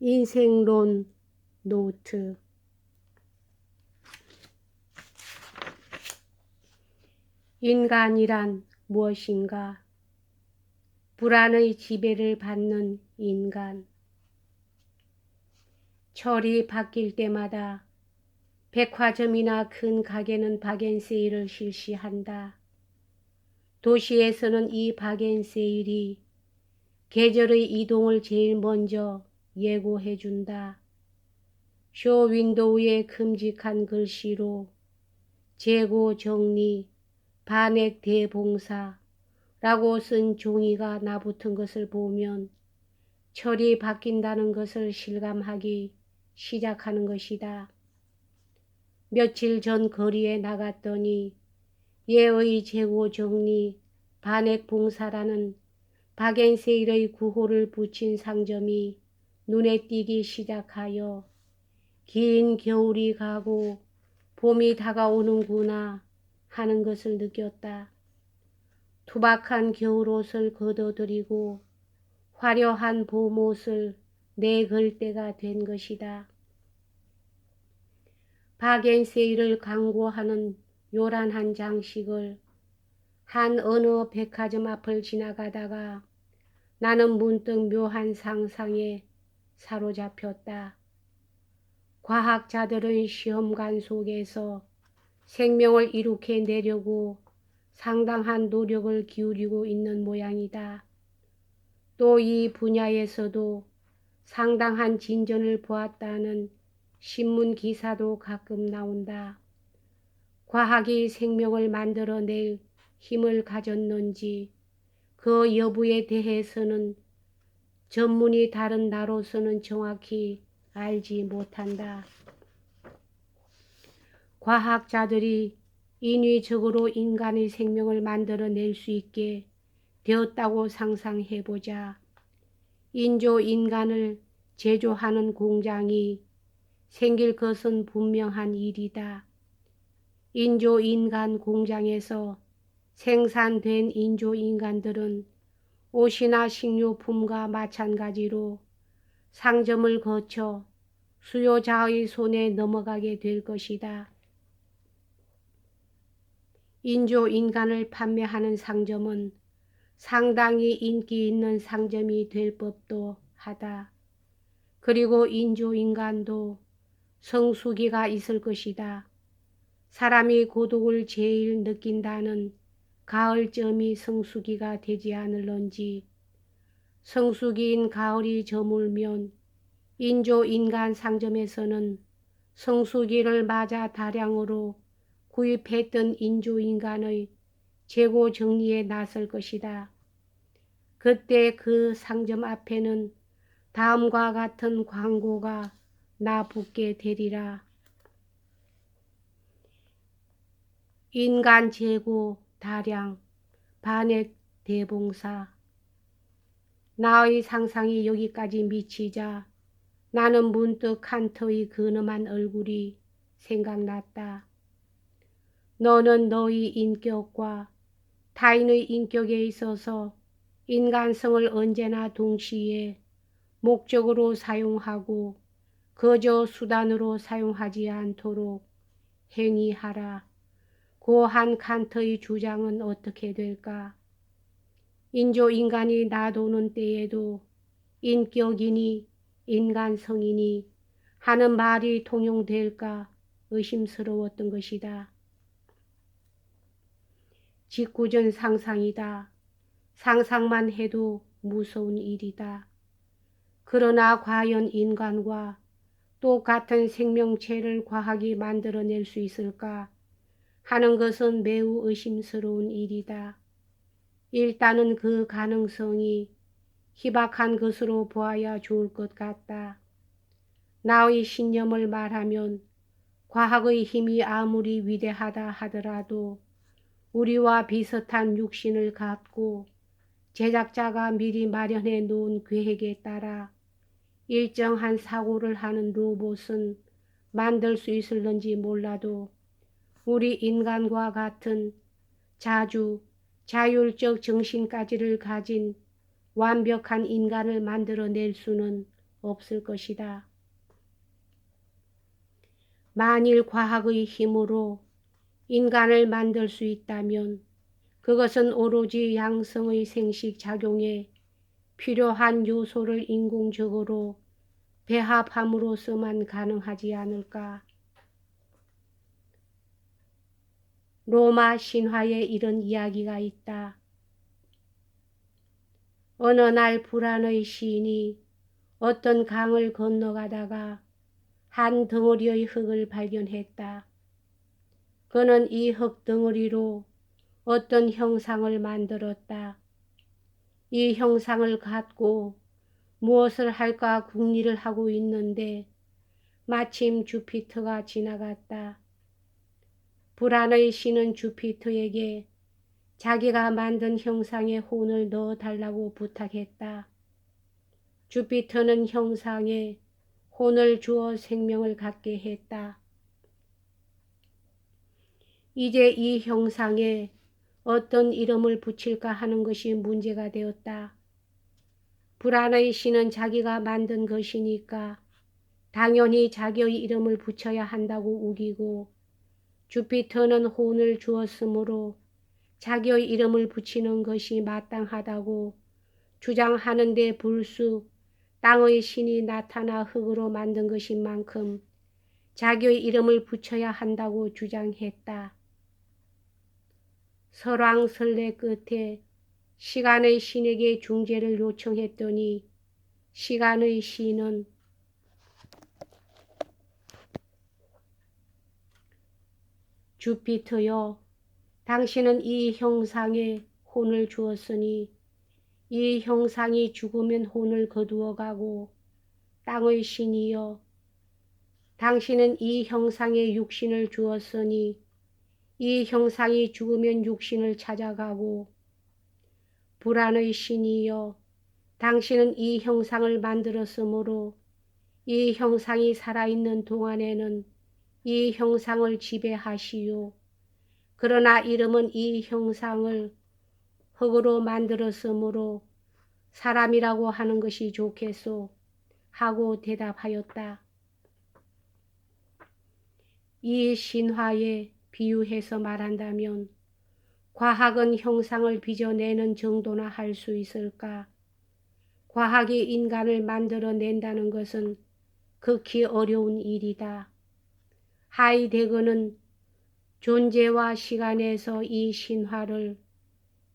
인생론 노트. 인간이란 무엇인가? 불안의 지배를 받는 인간. 철이 바뀔 때마다 백화점이나 큰 가게는 박앤세일을 실시한다. 도시에서는 이 박앤세일이 계절의 이동을 제일 먼저 예고해준다. 쇼윈도우에 큼직한 글씨로 재고 정리, 반액 대봉사라고 쓴 종이가 나붙은 것을 보면 철이 바뀐다는 것을 실감하기 시작하는 것이다. 며칠 전 거리에 나갔더니 예의 재고 정리, 반액 봉사라는 박앤세일의 구호를 붙인 상점이 눈에 띄기 시작하여 긴 겨울이 가고 봄이 다가오는구나 하는 것을 느꼈다. 투박한 겨울옷을 걷어들이고 화려한 봄옷을 내걸 때가 된 것이다. 박앤세일을 광고하는 요란한 장식을 한 어느 백화점 앞을 지나가다가 나는 문득 묘한 상상에 사로잡혔다. 과학자들은 시험관 속에서 생명을 이룩해내려고 상당한 노력을 기울이고 있는 모양이다. 또 이 분야에서도 상당한 진전을 보았다는 신문 기사도 가끔 나온다. 과학이 생명을 만들어낼 힘을 가졌는지 그 여부에 대해서는 전문이 다른 나로서는 정확히 알지 못한다. 과학자들이 인위적으로 인간의 생명을 만들어낼 수 있게 되었다고 상상해보자. 인조인간을 제조하는 공장이 생길 것은 분명한 일이다. 인조인간 공장에서 생산된 인조인간들은 옷이나 식료품과 마찬가지로 상점을 거쳐 수요자의 손에 넘어가게 될 것이다. 인조인간을 판매하는 상점은 상당히 인기 있는 상점이 될 법도 하다. 그리고 인조인간도 성수기가 있을 것이다. 사람이 고독을 제일 느낀다는 가을쯤이 성수기가 되지 않을런지. 성수기인 가을이 저물면 인조인간 상점에서는 성수기를 맞아 다량으로 구입했던 인조인간의 재고 정리에 나설 것이다. 그때 그 상점 앞에는 다음과 같은 광고가 나붙게 되리라. 인간 재고 다량, 반액 대봉사. 나의 상상이 여기까지 미치자 나는 문득 칸트의 근엄한 얼굴이 생각났다. 너는 너의 인격과 타인의 인격에 있어서 인간성을 언제나 동시에 목적으로 사용하고 거저 수단으로 사용하지 않도록 행위하라. 고한 칸트의 주장은 어떻게 될까? 인조인간이 나도는 때에도 인격이니 인간성이니 하는 말이 통용될까 의심스러웠던 것이다. 짓궂은 상상이다. 상상만 해도 무서운 일이다. 그러나 과연 인간과 똑같은 생명체를 과학이 만들어낼 수 있을까 하는 것은 매우 의심스러운 일이다. 일단은 그 가능성이 희박한 것으로 보아야 좋을 것 같다. 나의 신념을 말하면 과학의 힘이 아무리 위대하다 하더라도 우리와 비슷한 육신을 갖고 제작자가 미리 마련해 놓은 계획에 따라 일정한 사고를 하는 로봇은 만들 수 있을런지 몰라도 우리 인간과 같은 자율적 정신까지를 가진 완벽한 인간을 만들어낼 수는 없을 것이다. 만일 과학의 힘으로 인간을 만들 수 있다면 그것은 오로지 양성의 생식작용에 필요한 요소를 인공적으로 배합함으로써만 가능하지 않을까. 로마 신화에 이런 이야기가 있다. 어느 날 불안의 시인이 어떤 강을 건너가다가 한 덩어리의 흙을 발견했다. 그는 이 흙 덩어리로 어떤 형상을 만들었다. 이 형상을 갖고 무엇을 할까 궁리를 하고 있는데 마침 주피터가 지나갔다. 불안의 신은 주피터에게 자기가 만든 형상에 혼을 넣어 달라고 부탁했다. 주피터는 형상에 혼을 주어 생명을 갖게 했다. 이제 이 형상에 어떤 이름을 붙일까 하는 것이 문제가 되었다. 불안의 신은 자기가 만든 것이니까 당연히 자기의 이름을 붙여야 한다고 우기고, 주피터는 혼을 주었으므로 자기의 이름을 붙이는 것이 마땅하다고 주장하는데 불쑥 땅의 신이 나타나 흙으로 만든 것인 만큼 자기의 이름을 붙여야 한다고 주장했다. 설왕설래 끝에 시간의 신에게 중재를 요청했더니 시간의 신은 주피터여, 당신은 이 형상에 혼을 주었으니 이 형상이 죽으면 혼을 거두어 가고, 땅의 신이여, 당신은 이 형상에 육신을 주었으니 이 형상이 죽으면 육신을 찾아가고, 불안의 신이여, 당신은 이 형상을 만들었으므로 이 형상이 살아있는 동안에는 이 형상을 지배하시오. 그러나 이름은 이 형상을 흙으로 만들었으므로 사람이라고 하는 것이 좋겠소 하고 대답하였다. 이 신화에 비유해서 말한다면 과학은 형상을 빚어내는 정도나 할 수 있을까? 과학이 인간을 만들어낸다는 것은 극히 어려운 일이다. 하이데거는 존재와 시간에서 이 신화를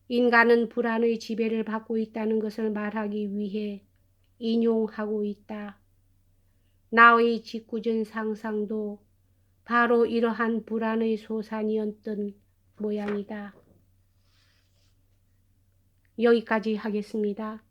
인간은 불안의 지배를 받고 있다는 것을 말하기 위해 인용하고 있다. 나의 짓궂은 상상도 바로 이러한 불안의 소산이었던 모양이다. 여기까지 하겠습니다.